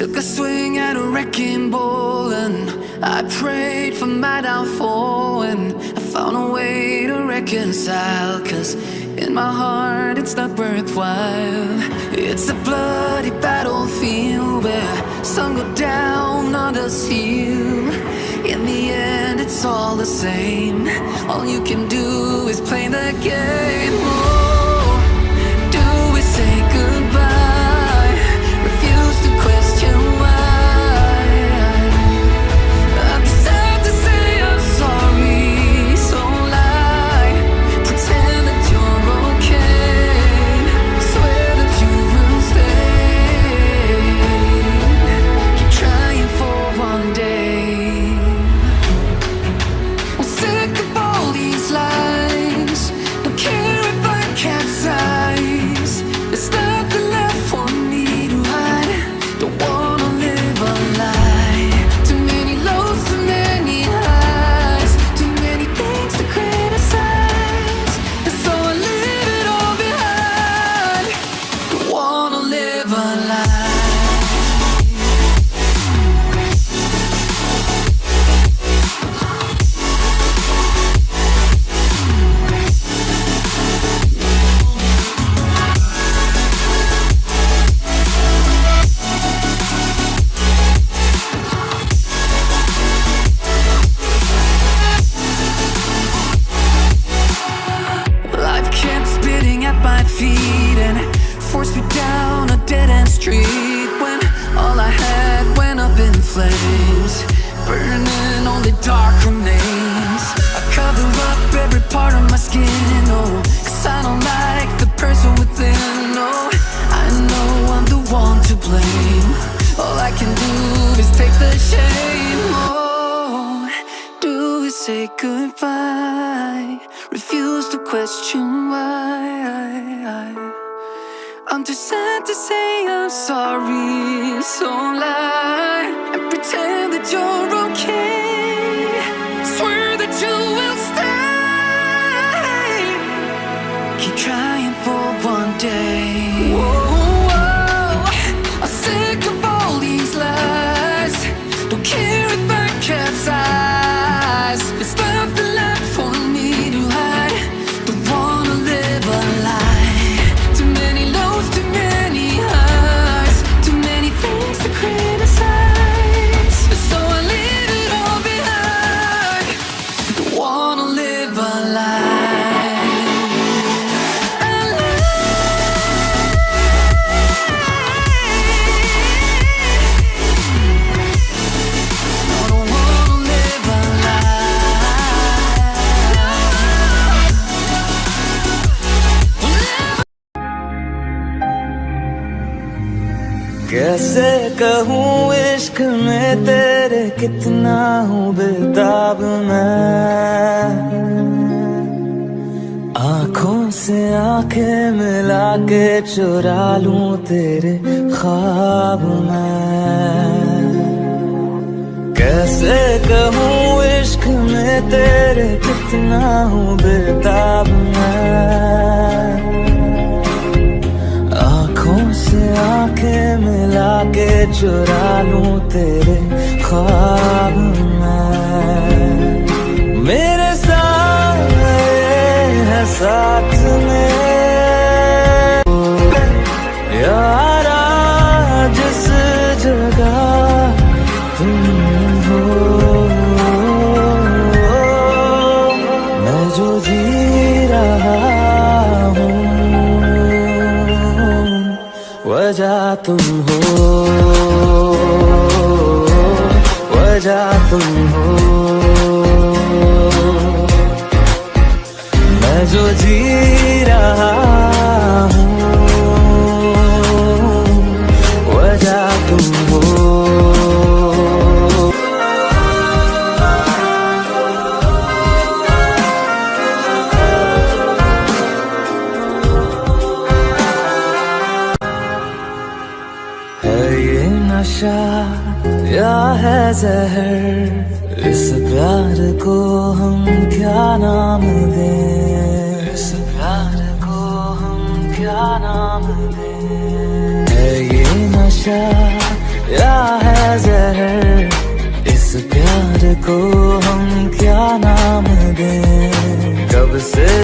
Took a swing at a wrecking ball and I prayed for my downfall, and I found a way to reconcile, 'cause in my heart it's not worthwhile. It's a bloody battlefield where some go down, others heal. In the end it's all the same. All you can do is play the game. Oh, do we say goodbye? Refuse to question why. I'm sad to say I'm sorry, so lie. Pretend that you're okay. Swear that you will stay. Keep trying for one day. I'm sick of all these lies. Don't care if I capsize. There's nothing left for me to hide. Don't wanna live a lie. Too many lows, too many highs. Too many things to criticize. And so I leave it all behind. Don't wanna live a lie. Life kept spitting at my feet and forced me down a dead-end street, when all I had went up in flames, burning only dark remains. I cover up every part of my skin, oh, 'cause I don't like the person within. Oh, I know I'm the one to blame. All I can do is take the shame. Oh, do we say goodbye? Refuse to question why. I'm too sad to say I'm sorry, so lie and pretend that you're okay. Swear that you will stay. Keep trying for one day. Whoa, I'm sick of all these lies. Don't care if I capsize. There's nothing left for me to hide. Don't wanna live a lie. Too many lows, too many highs. Too many things to criticize. So I leave it all behind. Don't wanna live a lie. A lie. No, don't wanna live a lie. कैसे कहूँ इश्क में तेरे कितना हूँ बेताब मैं, आँखों से आंखें मिला के चुरा लूं तेरे ख्वाब मैं। कैसे कहूँ इश्क में तेरे कितना हूँ बेताब मैं, आँखों से आंखें मिला के चुरा लूं तेरे ख्वाब मैं। मेरे साए है साथ में यारा, जिस जगह तुम हो, मैं जो जी रहा हूँ वजह तुम हो, वजह तुम हो। मैं जो जी रहा हूँ वजह तुम हो। है ये नशा या है जहर, इस प्यार को हम क्या नाम दें, इस प्यार को हम क्या नाम दें। है ये नशा या है जहर, इस प्यार को हम क्या नाम दें। कब से